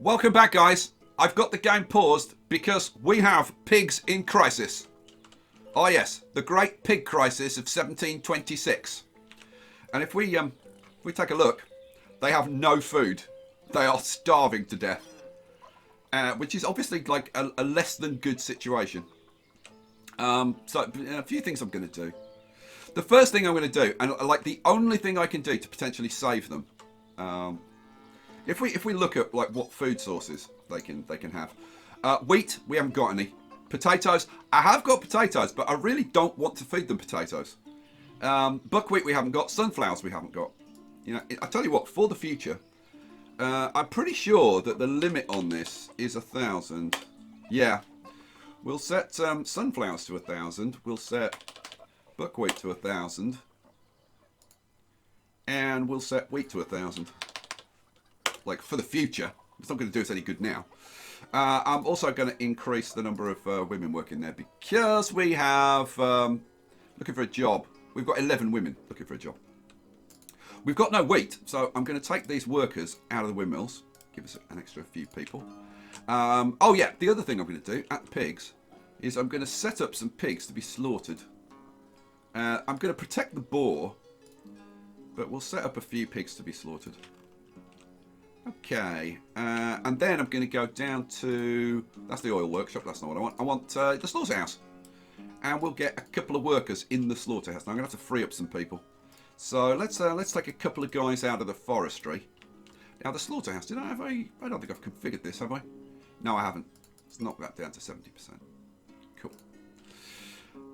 Welcome back, guys. I've got the game paused because we have pigs in crisis. Oh yes, the great pig crisis of 1726. And if we take a look, they have no food. They are starving to death, which is obviously like a less than good situation. So a few things I'm going to do. The first thing I'm going to do, and like the only thing I can do to potentially save them, if we look at like what food sources they can have, wheat we haven't got any. Potatoes, I have got potatoes, but I really don't want to feed them potatoes. Buckwheat we haven't got. Sunflowers we haven't got. You know, I tell you what, for the future, I'm pretty sure that the limit on this is 1,000. Yeah, we'll set sunflowers to 1,000. We'll set buckwheat to 1,000, and we'll set wheat to 1,000. Like for the future, it's not going to do us any good now. I'm also going to increase the number of women working there because we have looking for a job. We've got 11 women looking for a job. We've got no wheat, so I'm going to take these workers out of the windmills. Give us an extra few people. Oh yeah, the other thing I'm going to do at the pigs is I'm going to set up some pigs to be slaughtered. I'm going to protect the boar, but we'll set up a few pigs to be slaughtered. Okay, and then I'm going to go down to, that's the oil workshop, that's not what I want. I want the slaughterhouse. And we'll get a couple of workers in the slaughterhouse. Now I'm going to have to free up some people. So let's take a couple of guys out of the forestry. Now the slaughterhouse, did I have a, I don't think I've configured this, have I? No, I haven't. Let's knock that down to 70%. Cool.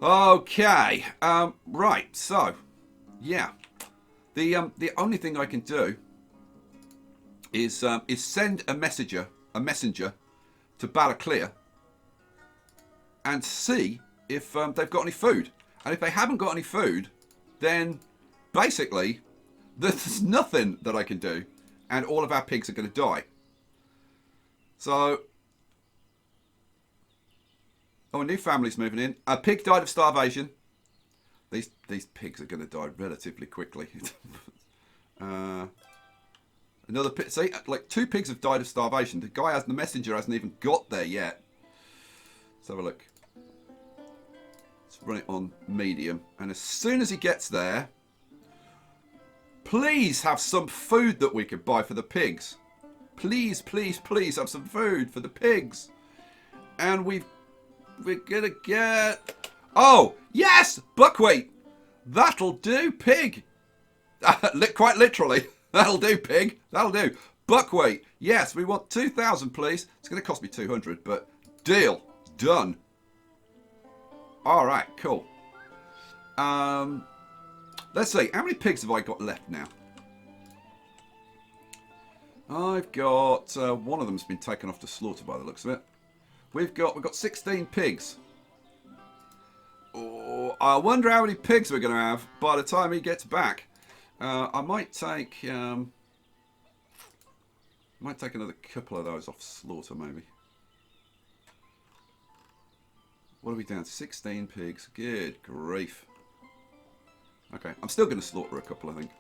Okay, right, so, yeah. The only thing I can do is send a messenger to Balaclea and see if they've got any food. And if they haven't got any food, then basically there's nothing that I can do, and all of our pigs are going to die. So, oh, a new family's moving in. A pig died of starvation. These pigs are going to die relatively quickly. Another pig. See, like 2 pigs have died of starvation. The messenger hasn't even got there yet. Let's have a look. Let's run it on medium. And as soon as he gets there, please have some food that we could buy for the pigs. Please, please, please have some food for the pigs. And we're gonna get... Oh, yes! Buckwheat! That'll do, pig! Quite literally. That'll do, pig. That'll do. Buckwheat. Yes, we want 2,000, please. It's going to cost me 200, but deal. Done. All right, cool. Let's see. How many pigs have I got left now? I've got one of them's been taken off to slaughter by the looks of it. We've got 16 pigs. Oh, I wonder how many pigs we're going to have by the time he gets back. I might take another couple of those off slaughter, maybe. What are we down? 16 pigs. Good grief. Okay, I'm still going to slaughter a couple, I think.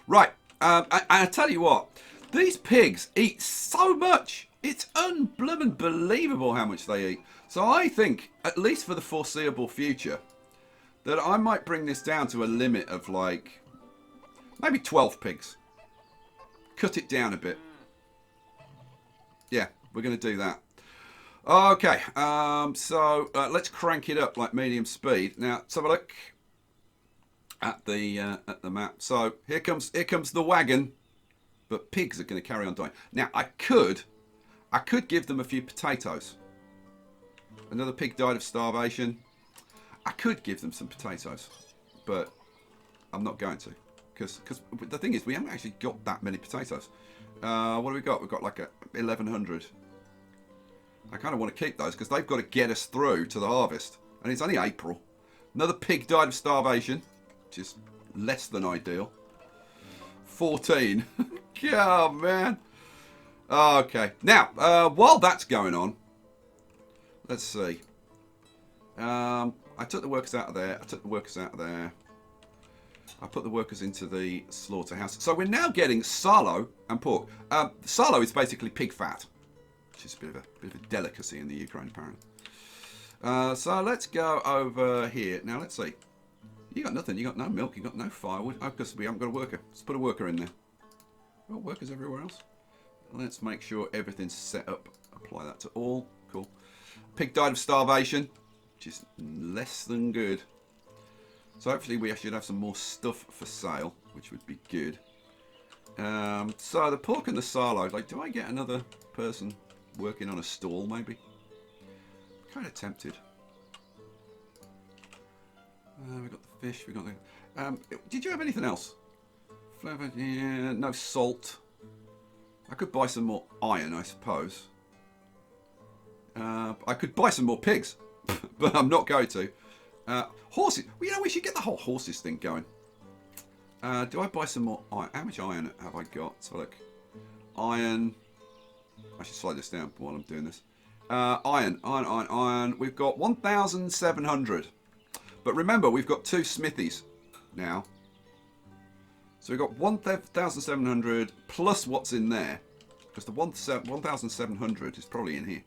Right, I tell you what, these pigs eat so much. It's unbelievable how much they eat. So I think, at least for the foreseeable future, that I might bring this down to a limit of like... maybe 12 pigs. Cut it down a bit. Yeah, we're going to do that. Okay, so let's crank it up like medium speed. Now, let's have a look at the map. So here comes the wagon, but pigs are going to carry on dying. Now, I could give them a few potatoes. Another pig died of starvation. I could give them some potatoes, but I'm not going to. Because the thing is, we haven't actually got that many potatoes. What have we got? We've got like 1,100. I kind of want to keep those because they've got to get us through to the harvest. And it's only April. Another pig died of starvation, which is less than ideal. 14. Oh, man. Okay. Now, while that's going on, let's see. I took the workers out of there. I put the workers into the slaughterhouse. So we're now getting salo and pork. Salo is basically pig fat, which is a bit of a delicacy in the Ukraine, apparently. So let's go over here. Now, let's see. You got nothing. You got no milk. You got no firewood. Oh, because we haven't got a worker. Let's put a worker in there. Well, workers everywhere else. Let's make sure everything's set up. Apply that to all. Cool. Pig died of starvation, which is less than good. So hopefully we should have some more stuff for sale, which would be good. So the pork and the salo. Like, do I get another person working on a stall, maybe? I'm kind of tempted. We got the fish. We got the. Did you have anything else? Flavor, yeah, no salt. I could buy some more iron, I suppose. I could buy some more pigs, but I'm not going to. Horses. Well, you know, we should get the whole horses thing going. Do I buy some more iron? How much iron have I got? So look, iron. I should slide this down while I'm doing this. Iron. We've got 1,700. But remember, we've got 2 smithies now. So we've got 1,700 plus what's in there. Because the 1,700 is probably in here.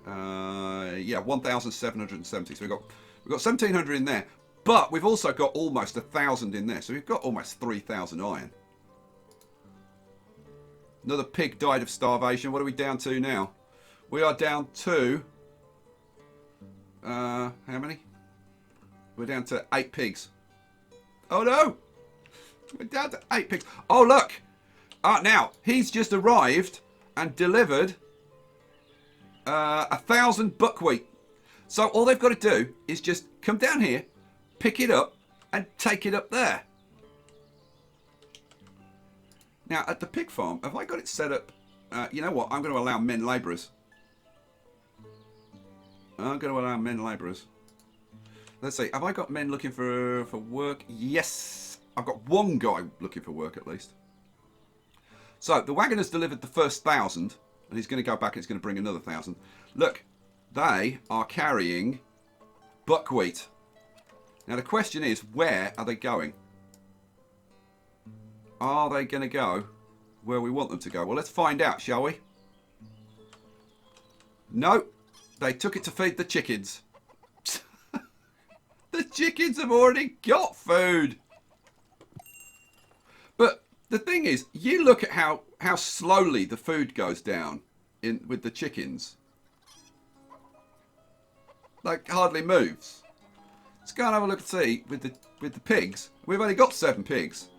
Yeah, 1,770. So we've got 1,700 in there. But we've also got almost 1,000 in there. So we've got almost 3,000 iron. Another pig died of starvation. What are we down to now? We are down to... how many? We're down to 8 pigs. Oh no! We're down to 8 pigs. Oh look! Now, he's just arrived and delivered 1,000 buckwheat. So all they've got to do is just come down here, pick it up, and take it up there. Now, at the pig farm, have I got it set up? You know what? I'm going to allow men labourers. I'm going to allow men labourers. Let's see. Have I got men looking for work? Yes. I've got one guy looking for work at least. So the wagon has delivered the first 1,000, and he's going to go back and he's going to bring another 1,000. Look, they are carrying buckwheat. Now the question is, where are they going? Are they going to go where we want them to go? Well, let's find out, shall we? No, they took it to feed the chickens. The chickens have already got food. But the thing is, you look at how slowly the food goes down with the chickens. Like, hardly moves. Let's go and have a look and see with the pigs. We've only got 7 pigs.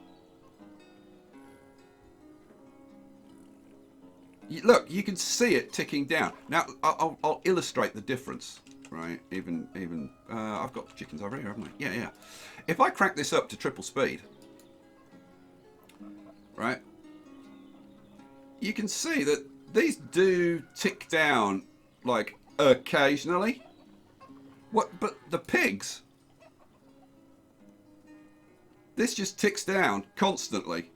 Look, you can see it ticking down. Now, I'll illustrate the difference, right? Even I've got chickens over here, haven't I? Yeah. If I crank this up to triple speed, right, you can see that these do tick down, like, occasionally. But the pigs, this just ticks down constantly.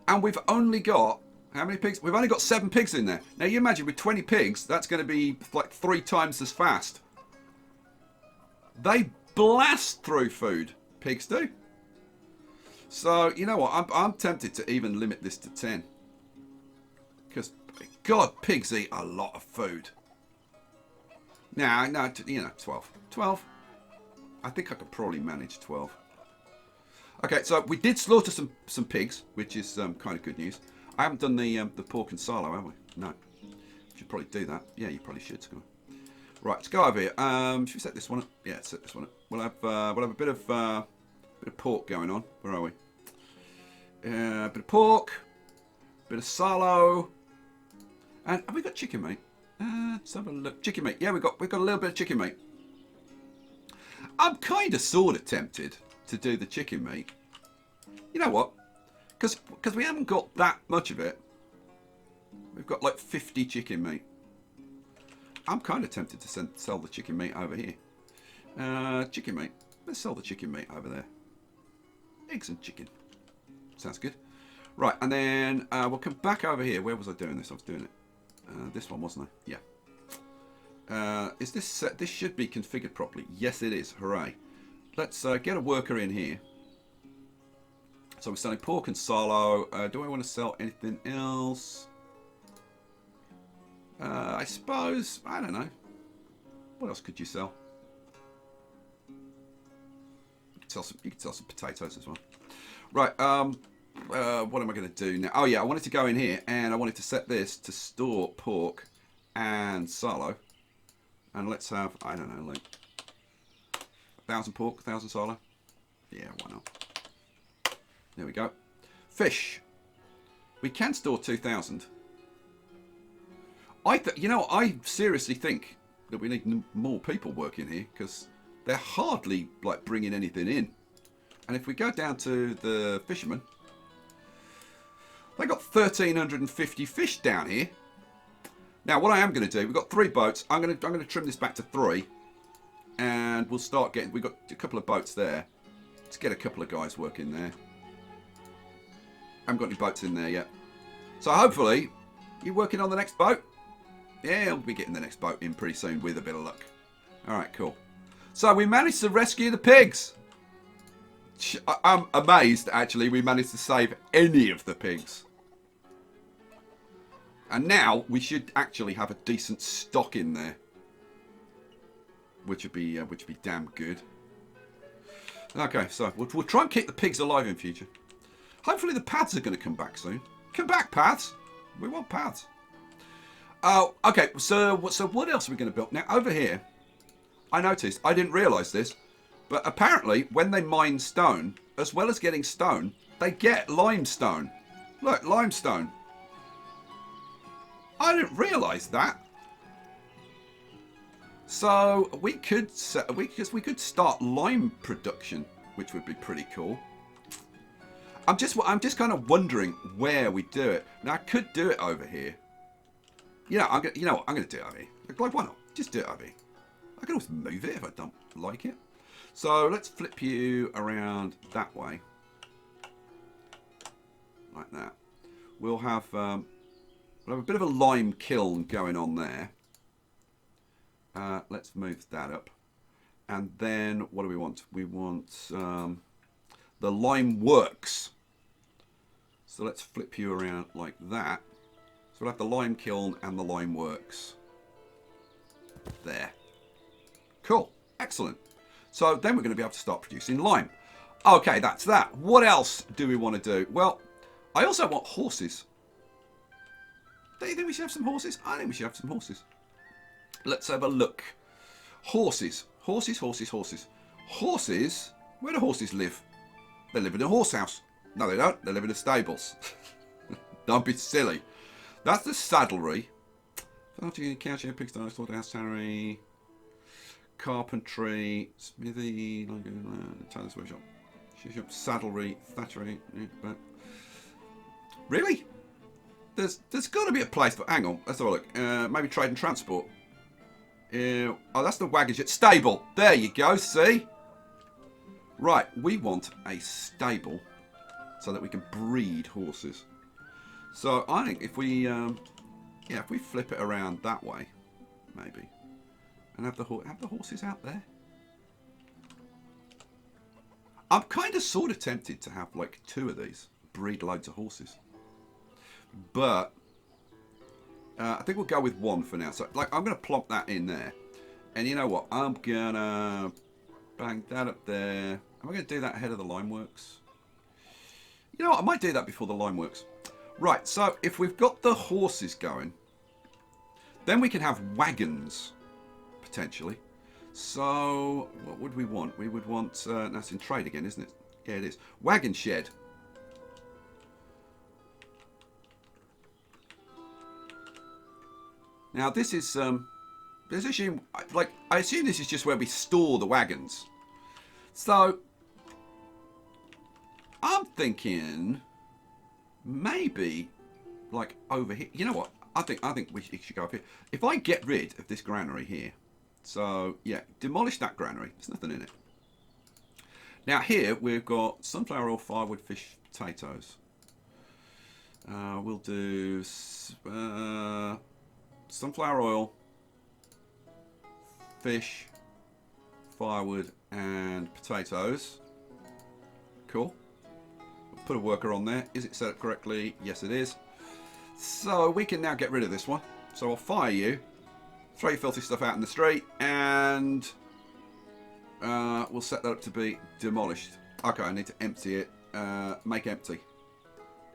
And we've only got... How many pigs? We've only got 7 pigs in there. Now you imagine with 20 pigs, that's going to be like 3 times as fast. They blast through food. Pigs do. So, you know what? I'm tempted to even limit this to 10. Because, God, pigs eat a lot of food. No, you know, 12. 12. I think I could probably manage 12. Okay, so we did slaughter some pigs, which is kind of good news. I haven't done the pork and silo, have we? No. Should probably do that. Yeah, you probably should. Right, let's go over here. Should we set this one up? Yeah, let's set this one up. We'll have a bit of pork going on. Where are we? Bit of pork, bit of salo, and have we got chicken meat? Let's have a look. Chicken meat. Yeah, we've got a little bit of chicken meat. I'm kind of sort of tempted to do the chicken meat. You know what? Because we haven't got that much of it. We've got like 50 chicken meat. I'm kind of tempted to sell the chicken meat over here. Chicken meat. Let's sell the chicken meat over there. Eggs and chicken. Sounds good. Right, and then we'll come back over here. Where was I doing this? I was doing it. This one, wasn't I? Yeah. Is this set? This should be configured properly. Yes, it is. Hooray. Let's get a worker in here. So we're selling pork and silo. Do I want to sell anything else? I suppose, I don't know. What else could you sell? You could sell some potatoes as well. Right, what am I going to do now? Oh yeah, I wanted to go in here and I wanted to set this to store pork and silo. And let's have, I don't know, like 1,000 pork, 1,000 silo. Yeah, why not? There we go. Fish. We can store 2,000. I seriously think that we need more people working here because they're hardly like bringing anything in. And if we go down to the fishermen, they got 1,350 fish down here. Now, what I am going to do, we've got 3 boats. I'm going to trim this back to 3, and we'll start getting. We've got a couple of boats there. Let's get a couple of guys working there. Haven't got any boats in there yet. So hopefully, you're working on the next boat. Yeah, we'll be getting the next boat in pretty soon with a bit of luck. All right, cool. So we managed to rescue the pigs. I'm amazed, actually, we managed to save any of the pigs. And now we should actually have a decent stock in there, which would be damn good. Okay, so we'll try and keep the pigs alive in future. Hopefully the paths are going to come back soon. Come back, paths. We want paths. Oh, okay. So what else are we going to build now? Over here, I noticed. I didn't realise this, but apparently when they mine stone, as well as getting stone, they get limestone. Look, limestone. I didn't realise that. So we could start lime production, which would be pretty cool. I'm just kind of wondering where we do it. Now I could do it over here. You know what? I'm gonna do it over here. Like, why not? Just do it over here. I can always move it if I don't like it. So let's flip you around that way, like that. We'll have a bit of a lime kiln going on there. Let's move that up. And then what do we want? We want the lime works. So let's flip you around like that. So we'll have the lime kiln and the lime works. There. Cool. Excellent. So then we're going to be able to start producing lime. Okay, that's that. What else do we want to do? Well, I also want horses. Do you think we should have some horses? I think we should have some horses. Let's have a look. Horses. Horses, horses, horses. Horses? Where do horses live? They live in a horse house. No, they don't. They live in the stables. Don't be silly. That's the saddlery. Cowshed, pigsty, slaughterhouse, tannery, carpentry, smithy, tailor's workshop, shop, saddlery, thatchery. Really? There's got to be a place for. Hang on, let's have a look. Maybe trade and transport. Oh, that's the wagon shed. Stable. There you go. See. Right, we want a stable so that we can breed horses. So I think if we, if we flip it around that way, maybe, and have the horses out there. I'm kind of sort of tempted to have like 2 of these, breed loads of horses, but I think we'll go with 1 for now. So like I'm going to plonk that in there, and you know what? I'm gonna bang that up there. Am I going to do that ahead of the lime works? You know what? I might do that before the lime works. Right, so if we've got the horses going, then we can have wagons, potentially. So, what would we want? We would want, that's in trade again, isn't it? Yeah, it is. Wagon shed. Now, this is, let's assume, like, I assume this is just where we store the wagons. So, I'm thinking maybe like over here. You know what? I think we should go up here. If I get rid of this granary here, so yeah, demolish that granary. There's nothing in it. Now here we've got sunflower oil, firewood, fish, potatoes. We'll do sunflower oil, fish, firewood, and potatoes. Cool. Put a worker on there. Is it set up correctly? Yes, it is. So we can now get rid of this one. So I'll fire you. Throw your filthy stuff out in the street. And we'll set that up to be demolished. Okay, I need to empty it. Make empty.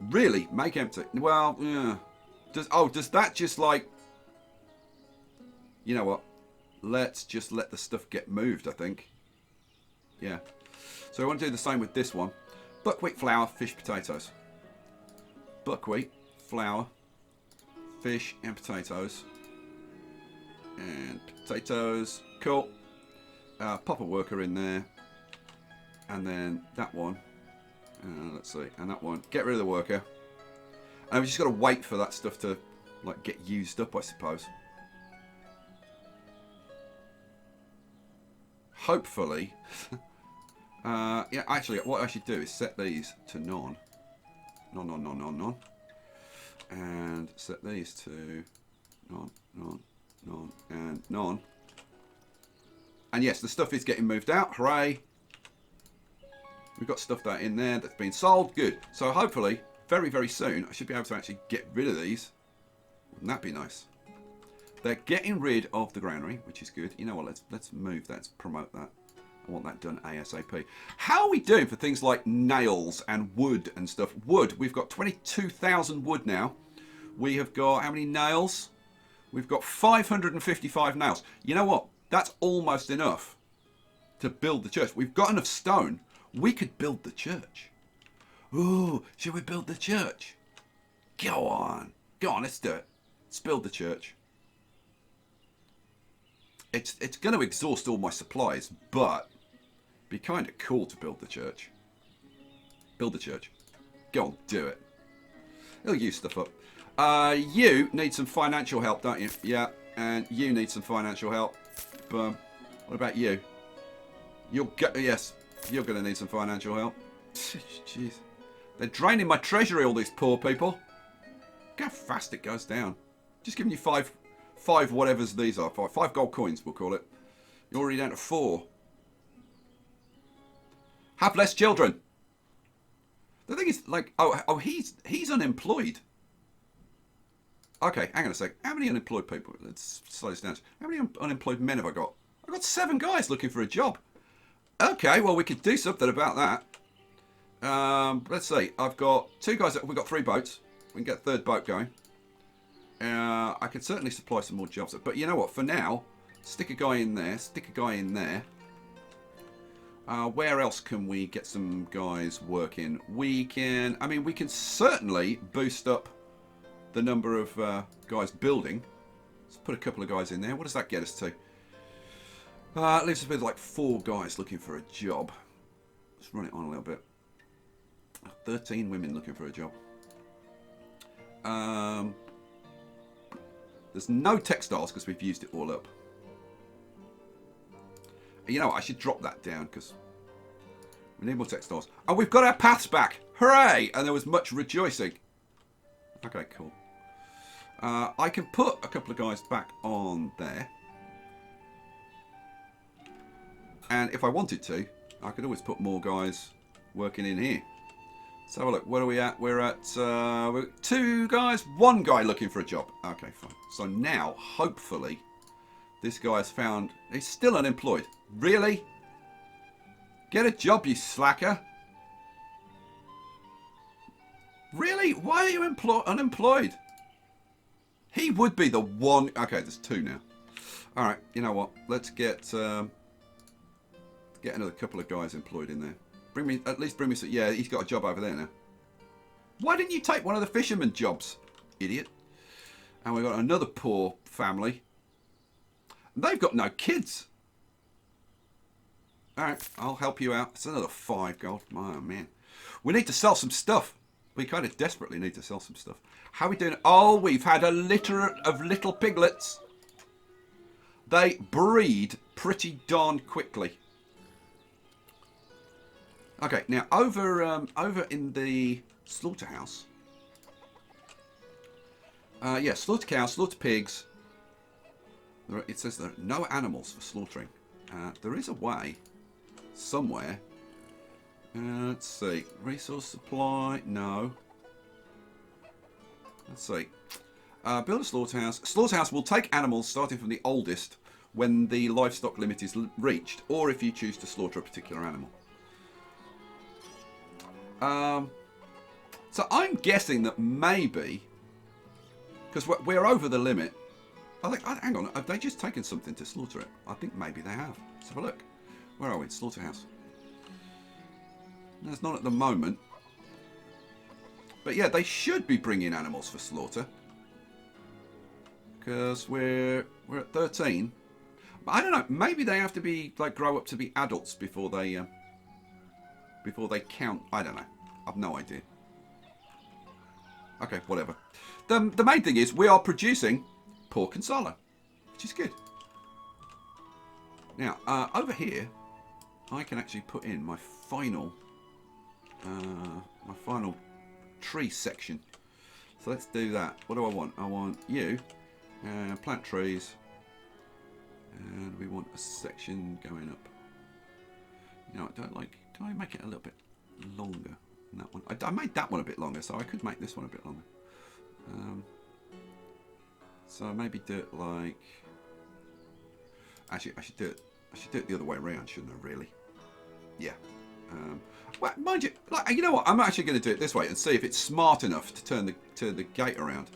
Really? Make empty? Well, yeah. Does that just like... You know what? Let's just let the stuff get moved, I think. Yeah. So I want to do the same with this one. Buckwheat, flour, fish, potatoes. Buckwheat, flour, fish, and potatoes. And potatoes. Cool. Pop a worker in there. And then that one. Let's see. And that one. Get rid of the worker. And we've just got to wait for that stuff to like get used up, I suppose. Hopefully. Yeah, actually, what I should do is set these to none. None. And set these to none, and none. And yes, the stuff is getting moved out. Hooray. We've got stuff that in there that's been sold. Good. So hopefully, very, very soon, I should be able to actually get rid of these. Wouldn't that be nice? They're getting rid of the granary, which is good. You know what? Let's move that. Let's promote that. I want that done ASAP. How are we doing for things like nails and wood and stuff? Wood, we've got 22,000 wood now. We have got how many nails? We've got 555 nails. You know what? That's almost enough to build the church. We've got enough stone. We could build the church. Ooh, should we build the church? Go on. Go on, let's do it. Let's build the church. It's going to exhaust all my supplies, but it'd be kind of cool to build the church. Build the church. Go on, do it. It'll use stuff up. You need some financial help, don't you? Yeah, and you need some financial help. Boom. What about you? Yes, you're going to need some financial help. Jeez. They're draining my treasury, all these poor people. Look how fast it goes down. Just giving you five whatevers these are. Five gold coins, we'll call it. You're already down to 4. Have less children. The thing is, like, oh, he's unemployed. Okay, hang on a sec. How many unemployed people? Let's slow this down. How many unemployed men have I got? I've got 7 guys looking for a job. Okay, well, we could do something about that. Let's see. I've got 2 guys. We've got 3 boats. We can get a 3rd boat going. I could certainly supply some more jobs. But you know what? For now, stick a guy in there. Stick a guy in there. Where else can we get some guys working? We can certainly boost up the number of guys building. Let's put a couple of guys in there. What does that get us to? It leaves us with like 4 guys looking for a job. Let's run it on a little bit. 13 women looking for a job. There's no textiles because we've used it all up. You know what? I should drop that down because we need more textiles. And we've got our paths back. Hooray! And there was much rejoicing. Okay, cool. I can put a couple of guys back on there. And if I wanted to, I could always put more guys working in here. So have a look. Where are we at? We're at 2 guys, 1 guy looking for a job. Okay, fine. So now, hopefully, this guy has found... He's still unemployed. Really? Get a job, you slacker. Really? Why are you unemployed? He would be the one... Okay, there's 2 now. Alright, you know what? Let's get another couple of guys employed in there. At least bring me some... Yeah, he's got a job over there now. Why didn't you take one of the fisherman jobs? Idiot. And we've got another poor family. They've got no kids. Alright, I'll help you out. It's another 5 gold. Oh, man. We need to sell some stuff. We kind of desperately need to sell some stuff. How are we doing? Oh, we've had a litter of little piglets. They breed pretty darn quickly. Okay, now over in the slaughterhouse. Yeah, slaughter cows, slaughter pigs. It says there are no animals for slaughtering. There is a way somewhere Let's see. Resource supply. No. Let's see. Build a slaughterhouse. Slaughterhouse will take animals starting from the oldest when the livestock limit is reached, or if you choose to slaughter a particular animal. So I'm guessing that maybe, because we're over the limit. I think, hang on, have they just taken something to slaughter it? I think maybe they have. Let's have a look. Where are we? Slaughterhouse. There's none at the moment. But yeah, they should be bringing animals for slaughter. Because we're at 13. But I don't know. Maybe they have to be like grow up to be adults before they count. I don't know. I've no idea. Okay, whatever. The main thing is we are producing pork and sala, which is good. Now over here, I can actually put in my final tree section. So let's do that. What do I want? I want you. Plant trees. And we want a section going up. You know, do I make it a little bit longer than that one? I made that one a bit longer, so I could make this one a bit longer. So maybe do it like... Actually, I should do it the other way around, shouldn't I, really? Yeah. Well, mind you, like, you know what? I'm actually going to do it this way and see if it's smart enough to turn the gate around.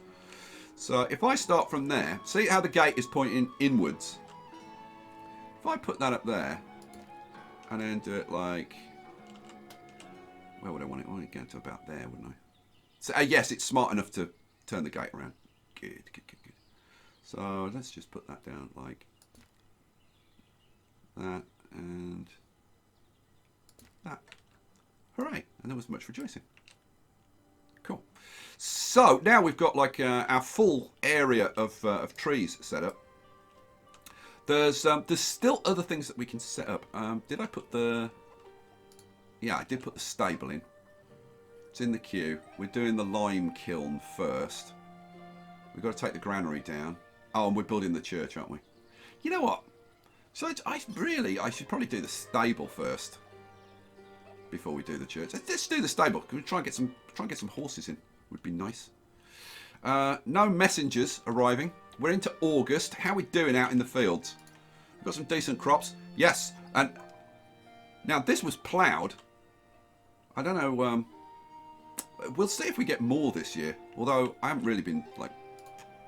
So if I start from there, see how the gate is pointing inwards. If I put that up there and then do it like, where would I want it? I want it to go to about there, wouldn't I? So yes, it's smart enough to turn the gate around. Good. So let's just put that down like that and that. Hooray! And there was much rejoicing. Cool. So now we've got like our full area of trees set up. There's still other things that we can set up. Did I put the... Yeah, I did put the stable in. It's in the queue. We're doing the lime kiln first. We've got to take the granary down. Oh, and we're building the church, aren't we? You know what? So I should probably do the stable first before we do the church. Let's do the stable. Can we try and get some horses in? Would be nice. No messengers arriving. We're into August. How are we doing out in the fields? We've got some decent crops. Yes. And now this was ploughed. I don't know. We'll see if we get more this year. Although I haven't really been like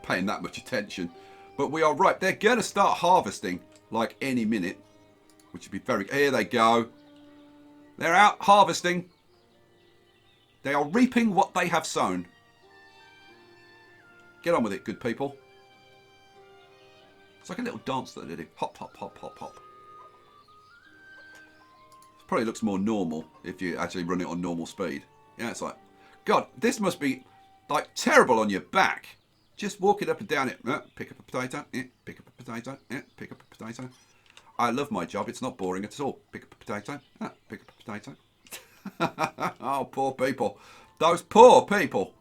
paying that much attention. But we are right. They're going to start harvesting like any minute. Which would be very... Here they go. They're out harvesting. They are reaping what they have sown. Get on with it, good people. It's like a little dance that they do. Hop, hop, hop, hop, hop. It probably looks more normal if you actually run it on normal speed. Yeah, it's like, God, this must be like terrible on your back. Just walking up and down it. Pick up a potato. Pick up a potato. Pick up a potato. I love my job. It's not boring at all. Pick up a potato. Pick up a potato. Oh, poor people. Those poor people.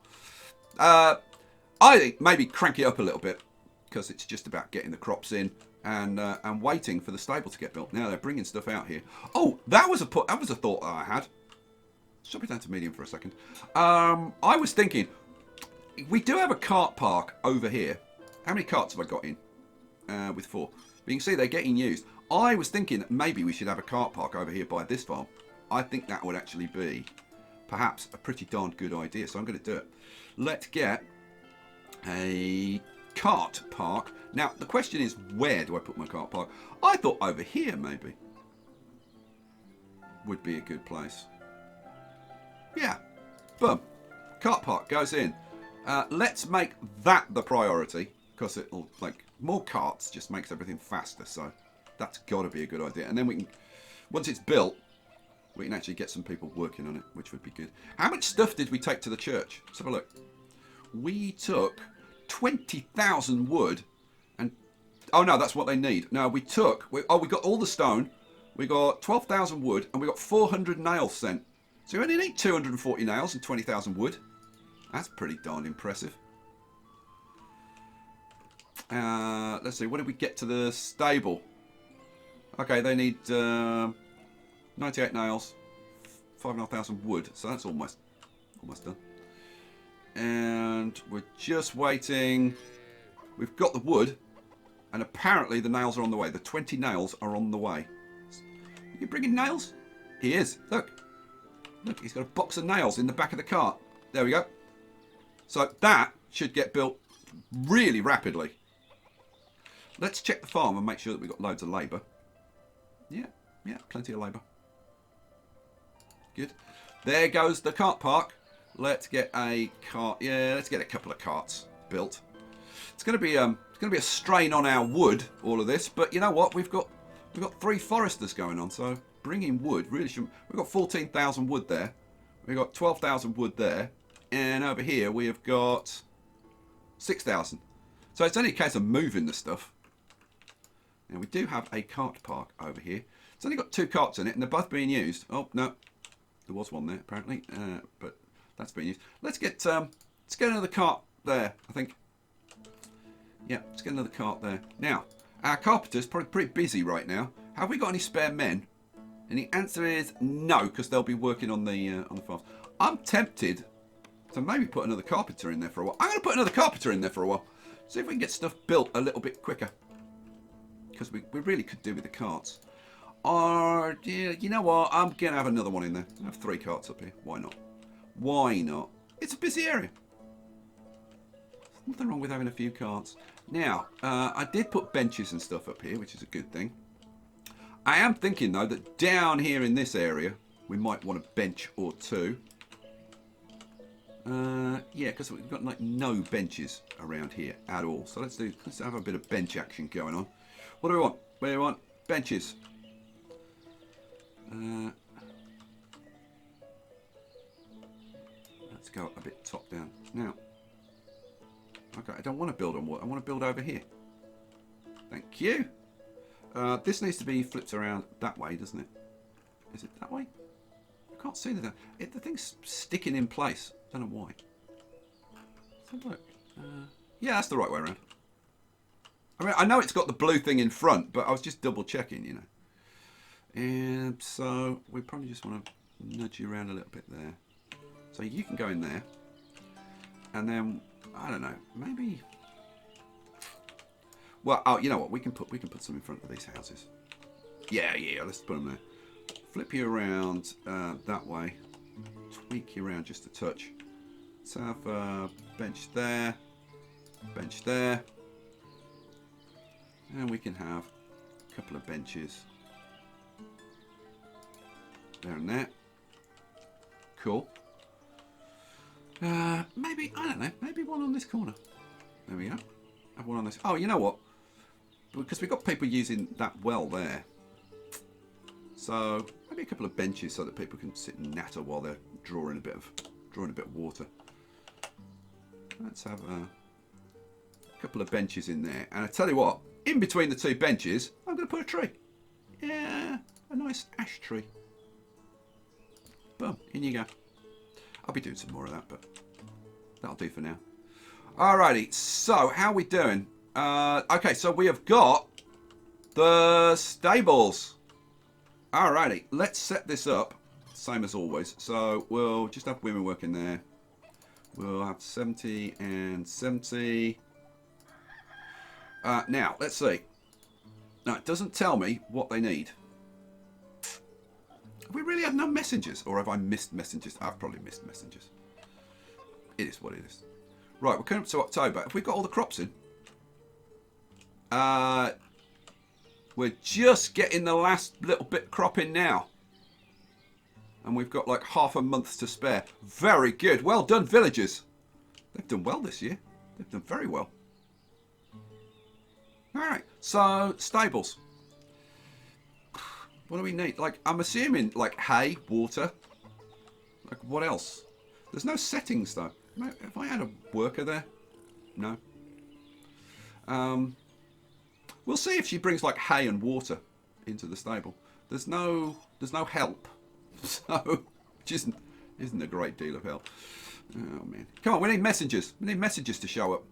I think maybe crank it up a little bit because it's just about getting the crops in and waiting for the stable to get built. Now they're bringing stuff out here. Oh, that was a thought that I had. Stop it down to medium for a second. I was thinking we do have a cart park over here. How many carts have I got in? With 4. But you can see they're getting used. I was thinking that maybe we should have a cart park over here by this farm. I think that would actually be perhaps a pretty darn good idea. So I'm going to do it. Let's get a cart park. Now, the question is, where do I put my cart park? I thought over here, maybe, would be a good place. Yeah. Boom. Cart park goes in. Let's make that the priority, because it'll, like, more carts just makes everything faster. So that's got to be a good idea. And then we can, once it's built, we can actually get some people working on it, which would be good. How much stuff did we take to the church? Let's have a look. We took 20,000 wood and... Oh, no, that's what they need. No, we got all the stone. We got 12,000 wood and we got 400 nails sent. So we only need 240 nails and 20,000 wood. That's pretty darn impressive. Let's see. What did we get to the stable? Okay, they need 98 nails, 5,500 wood, so that's almost done. And we're just waiting. We've got the wood, and apparently the nails are on the way. The 20 nails are on the way. Are you bringing nails? He is. Look, he's got a box of nails in the back of the cart. There we go. So that should get built really rapidly. Let's check the farm and make sure that we've got loads of labour. Yeah, plenty of labour. Good. There goes the cart park. Let's get a cart. Yeah, let's get a couple of carts built. It's going to be a strain on our wood, all of this. But you know what? We've got 3 foresters going on, so bringing wood really shouldn't. We've got 14,000 wood there. We've got 12,000 wood there, and over here we have got 6,000. So it's only a case of moving the stuff. Now we do have a cart park over here. It's only got 2 carts in it, and they're both being used. Oh no, there was one there apparently, but that's being used. Let's get another cart there. I think. Yeah, let's get another cart there. Now our carpenter's probably pretty busy right now. Have we got any spare men? And the answer is no, because they'll be working on the farms. I'm tempted to maybe put another carpenter in there for a while. I'm going to put another carpenter in there for a while. See if we can get stuff built a little bit quicker. Because we really could do with the carts. Or, yeah, you know what? I'm going to have another one in there. I have 3 carts up here. Why not? Why not? It's a busy area. There's nothing wrong with having a few carts. Now, I did put benches and stuff up here, which is a good thing. I am thinking, though, that down here in this area, we might want a bench or 2. Yeah, because we've got like no benches around here at all. So let's have a bit of bench action going on. What do we want? Where do we want? Benches. Let's go a bit top down. Now, okay, I don't want to build on wood. I want to build over here. Thank you. This needs to be flipped around that way, doesn't it? Is it that way? I can't see the thing's sticking in place. I don't know why. Let's have a look. Yeah, that's the right way around. I mean, I know it's got the blue thing in front, but I was just double checking, you know. And so we probably just want to nudge you around a little bit there. So you can go in there. And then, I don't know, maybe... Well, oh, you know what? We can put some in front of these houses. Yeah, let's put them there. Flip you around that way. Tweak you around just a touch. Let's have a bench there. Bench there. And we can have a couple of benches there and there. Cool. Maybe, I don't know, maybe one on this corner. There we go. Have one on this. Oh, you know what? Because we've got people using that well there. So maybe a couple of benches so that people can sit and natter while they're drawing a bit of water. Let's have a couple of benches in there. And I tell you what, in between the 2 benches, I'm going to put a tree. Yeah, a nice ash tree. Boom, in you go. I'll be doing some more of that, but that'll do for now. Alrighty, so how are we doing? Okay, so we have got the stables. Alrighty, let's set this up, same as always. So we'll just have women working there. We'll have 70 and 70. Now, let's see. Now, it doesn't tell me what they need. Have we really had no messengers? Or have I missed messengers? I've probably missed messengers. It is what it is. Right, we're coming up to October. Have we got all the crops in? We're just getting the last little bit crop in now. And we've got like half a month to spare. Very good. Well done, villagers. They've done well this year. They've done very well. Alright, so stables. What do we need? Like, I'm assuming like hay, water. Like, what else? There's no settings though. Have I had a worker there? No. We'll see if she brings like hay and water into the stable. There's no help. So, which isn't a great deal of help. Oh man. Come on, we need messengers. We need messengers to show up.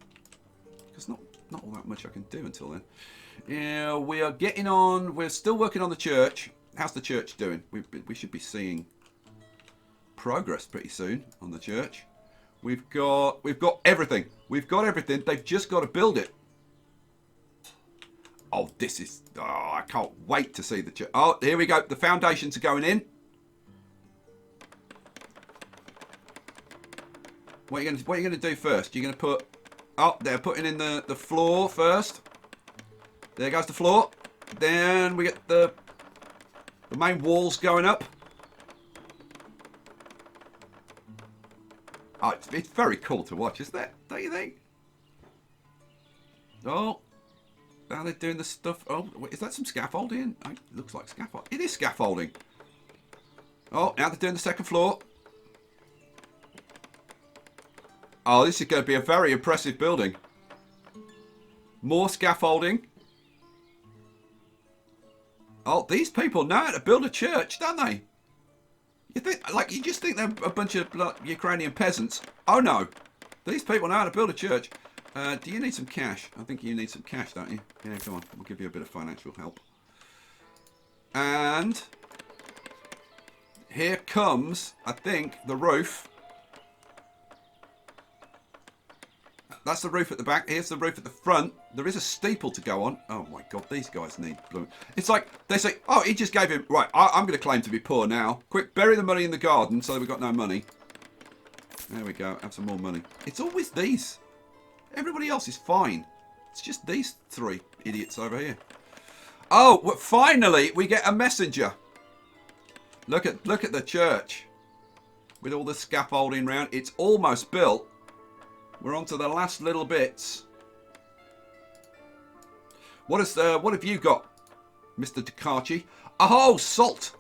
Because not all that much I can do until then. Yeah, we are getting on. We're still working on the church. How's the church doing? We should be seeing progress pretty soon on the church. We've got everything. We've got everything. They've just got to build it. Oh, this is... Oh, I can't wait to see the church. Oh, here we go. The foundations are going in. What are you going to do first? You're going to put... Oh, they're putting in the floor first. There goes the floor. Then we get the main walls going up. Oh, it's very cool to watch, isn't it? Don't you think? Oh, now they're doing the stuff. Oh, is that some scaffolding? Oh, it looks like scaffolding. It is scaffolding. Oh, now they're doing the second floor. Oh, this is going to be a very impressive building. More scaffolding. Oh, these people know how to build a church, don't they? You think, like, you just think they're a bunch of like, Ukrainian peasants. Oh no, these people know how to build a church. Do you need some cash? I think you need some cash, don't you? Yeah, come on, we'll give you a bit of financial help. And here comes, I think, the roof. That's the roof at the back. Here's the roof at the front. There is a steeple to go on. Oh my God, these guys need bloom. It's like they say, oh, he just gave him. Right, I'm going to claim to be poor now. Quick, bury the money in the garden so that we've got no money. There we go. Have some more money. It's always these. Everybody else is fine. It's just these three idiots over here. Oh, well, finally we get a messenger. Look at the church with all the scaffolding round. It's almost built. We're on to the last little bits. What have you got, Mr. Takachi? Oh, salt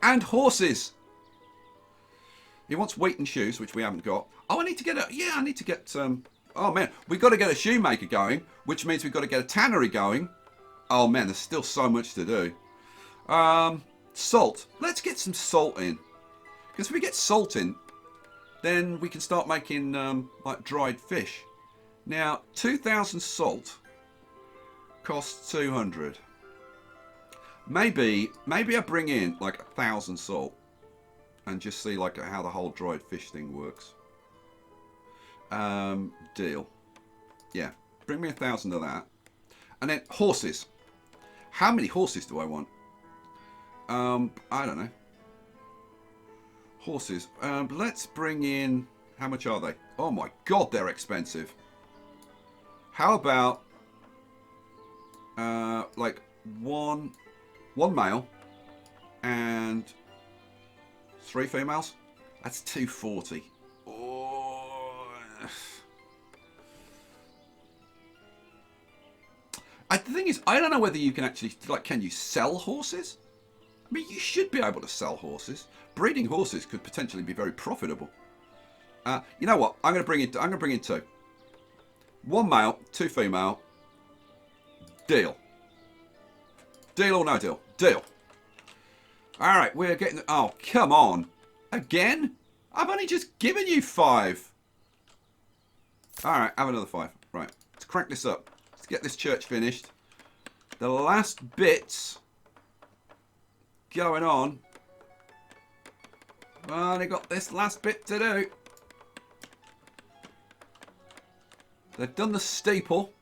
and horses. He wants wheat and shoes, which we haven't got. Oh, I need to get a... Yeah, I need to get some... Oh, man. We've got to get a shoemaker going, which means we've got to get a tannery going. Oh, man, there's still so much to do. Salt. Let's get some salt in. Because if we get salt in, then we can start making like dried fish. Now, 2,000 salt costs 200. Maybe I bring in like 1,000 salt and just see like how the whole dried fish thing works. Deal. Yeah, bring me 1,000 of that. And then horses. How many horses do I want? I don't know. Horses. Let's bring in... How much are they? Oh my God, they're expensive. How about... like one male and 3 females? That's 240. Oh. The thing is, I don't know whether you can actually... Like, can you sell horses? I mean, you should be able to sell horses. Breeding horses could potentially be very profitable. You know what? I'm going to bring in 2. 1 male, 2 female. Deal. Deal or no deal? Deal. All right, we're getting... Oh, come on. Again? I've only just given you 5. All right, have another 5. Right, let's crank this up. Let's get this church finished. The last bits going on. Only got this last bit to do. They've done the steeple.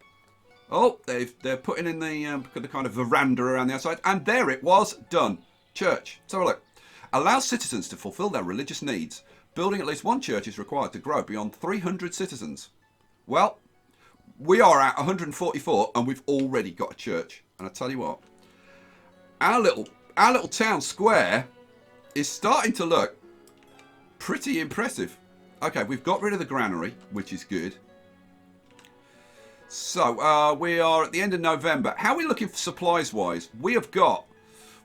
Oh, they're putting in the kind of veranda around the outside, and there it was, done. Church. Let's have a look. Allows citizens to fulfill their religious needs. Building at least one church is required to grow beyond 300 citizens. Well, we are at 144, and we've already got a church. And I tell you what, our little town square is starting to look pretty impressive. Okay, we've got rid of the granary, which is good. So, we are at the end of November. How are we looking for supplies-wise? We have got...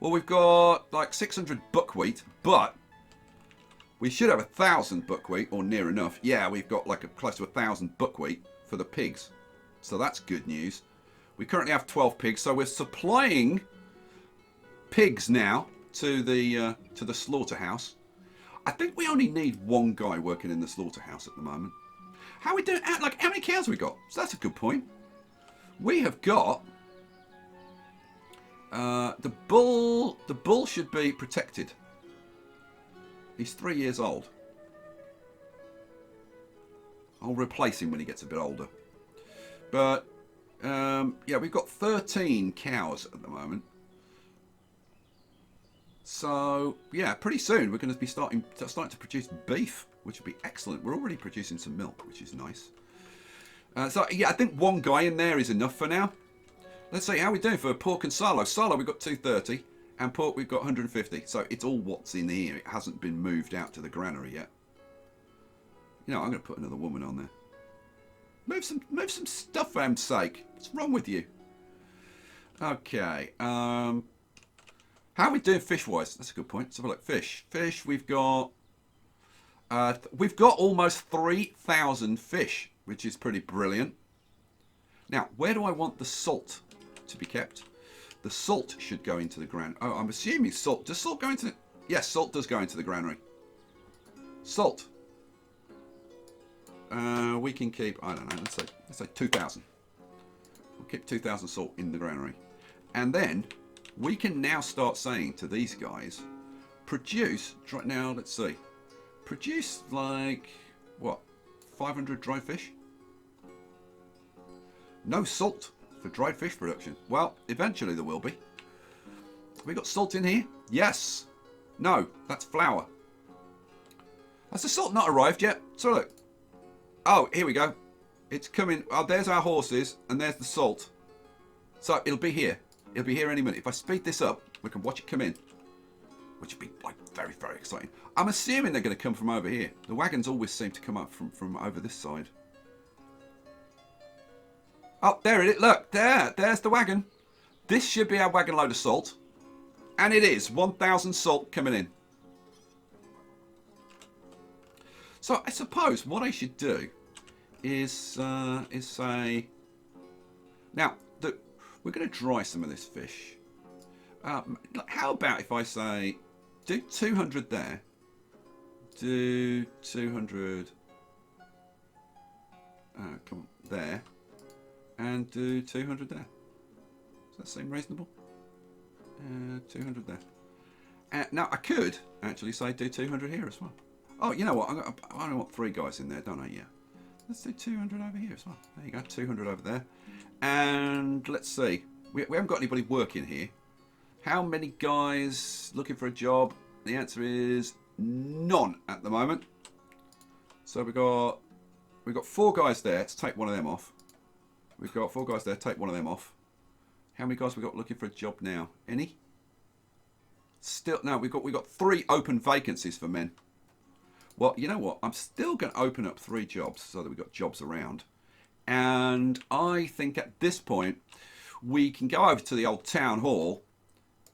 Well, we've got like 600 buckwheat, but we should have 1,000 buckwheat, or near enough. Yeah, we've got like close to 1,000 buckwheat for the pigs. So that's good news. We currently have 12 pigs, so we're supplying pigs now to the slaughterhouse. I think we only need 1 guy working in the slaughterhouse at the moment. How are we doing? Like, how many cows have we got? So that's a good point. We have got the bull. The bull should be protected. He's 3 years old. I'll replace him when he gets a bit older. But, yeah, we've got 13 cows at the moment. So, yeah, pretty soon we're going to be starting to produce beef, which would be excellent. We're already producing some milk, which is nice. So, yeah, I think one guy in there is enough for now. Let's see how we're doing for pork and salo. Salo, we've got 230, and pork, we've got 150. So, it's all what's in here. It hasn't been moved out to the granary yet. You know, I'm going to put another woman on there. Move some stuff, for M's sake. What's wrong with you? Okay. How are we doing fish-wise? That's a good point. Let's have a look. Fish, we've got almost 3,000 fish, which is pretty brilliant. Now, where do I want the salt to be kept? The salt should go into the granary. Oh, I'm assuming salt. Does salt go into the... Yes, salt does go into the granary. Salt. We can keep, I don't know, let's say 2,000. We'll keep 2,000 salt in the granary. And then we can now start saying to these guys, produce, now let's see, produce like, what, 500 dried fish? No salt for dried fish production. Well, eventually there will be. Have we got salt in here? Yes. No, that's flour. Has the salt not arrived yet? So look. Oh, here we go. It's coming. Oh, there's our horses, and there's the salt. So it'll be here. It'll be here any minute. If I speed this up, we can watch it come in, which would be like very, very exciting. I'm assuming they're going to come from over here. The wagons always seem to come up from over this side. Oh, there it is. Look, there's the wagon. This should be our wagon load of salt, and it is 1,000 salt coming in. So I suppose what I should do is say, now that we're going to dry some of this fish. How about if I say, do 200 there, do 200, come on, there, and do 200 there. Does that seem reasonable? 200 there. Now I could actually say do 200 here as well. Oh, you know what? I only want 3 guys in there, don't I? Yeah. Let's do 200 over here as well. There you go, 200 over there. And let's see. We haven't got anybody working here. How many guys looking for a job? The answer is none at the moment. So we've got 4 guys there. Let's take one of them off. We've got 4 guys there. Take one of them off. How many guys we got looking for a job now? Any? Still no. We've got 3 open vacancies for men. Well, you know what? I'm still going to open up 3 jobs so that we've got jobs around. And I think at this point, we can go over to the old town hall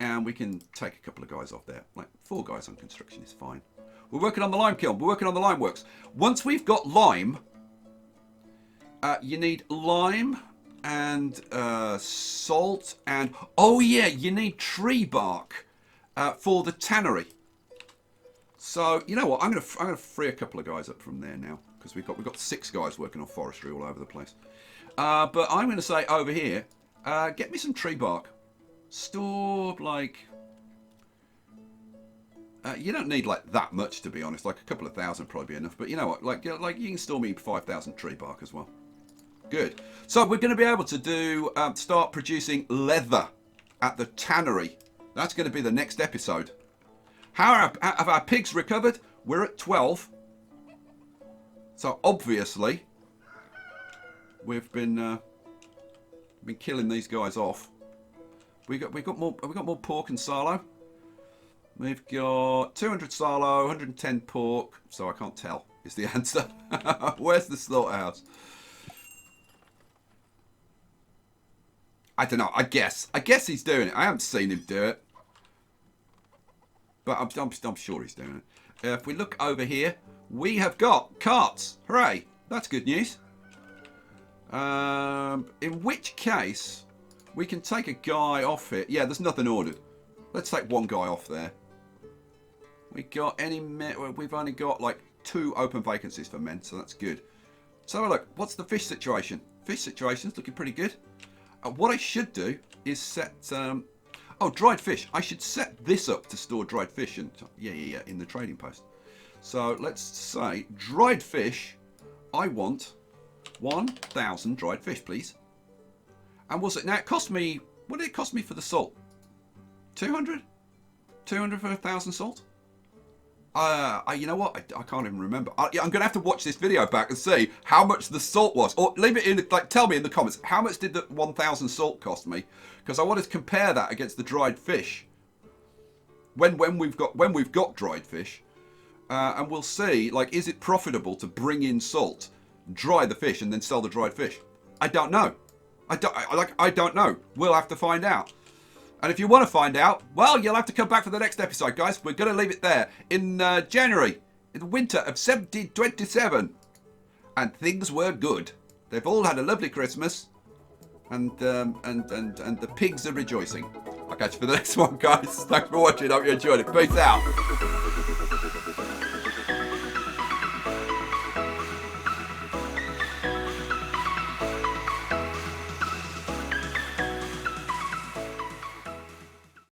and we can take a couple of guys off there. Like 4 guys on construction is fine. We're working on the lime kiln. We're working on the lime works. Once we've got lime, you need lime and salt and, oh yeah, you need tree bark for the tannery. So you know what? I'm gonna free a couple of guys up from there now because we've got 6 guys working on forestry all over the place. But I'm going to say over here, get me some tree bark. Store like you don't need like that much to be honest. Like a couple of thousand probably be enough. But you know what? Like you can store me 5,000 tree bark as well. Good. So we're going to be able to do start producing leather at the tannery. That's going to be the next episode. How have our pigs recovered? We're at 12. So obviously, we've been killing these guys off. We got more pork and salo. We've got 200 salo, 110 pork. So I can't tell is the answer. Where's the slaughterhouse? I don't know. I guess he's doing it. I haven't seen him do it. But I'm sure he's doing it. If we look over here, we have got carts. Hooray. That's good news. In which case, we can take a guy off here. Yeah, there's nothing ordered. Let's take 1 guy off there. We've only got like 2 open vacancies for men, so that's good. So look, what's the fish situation? Fish situation's looking pretty good. What I should do is set... Oh, dried fish. I should set this up to store dried fish and in the trading post. So let's say dried fish I want 1,000 dried fish, please. And was it now? It cost me. What did it cost me for the salt? 200. 200 for 1,000 salt. You know what? I can't even remember. I'm going to have to watch this video back and see how much the salt was. Or leave it in, like, tell me in the comments, how much did the 1,000 salt cost me? Because I wanted to compare that against the dried fish. When we've got dried fish, and we'll see, like, is it profitable to bring in salt, dry the fish, and then sell the dried fish? I don't know. I don't know. We'll have to find out. And if you want to find out, well, you'll have to come back for the next episode, guys. We're going to leave it there in January, in the winter of 1727. And things were good. They've all had a lovely Christmas. And the pigs are rejoicing. I'll catch you for the next one, guys. Thanks for watching. Hope you enjoyed it. Peace out.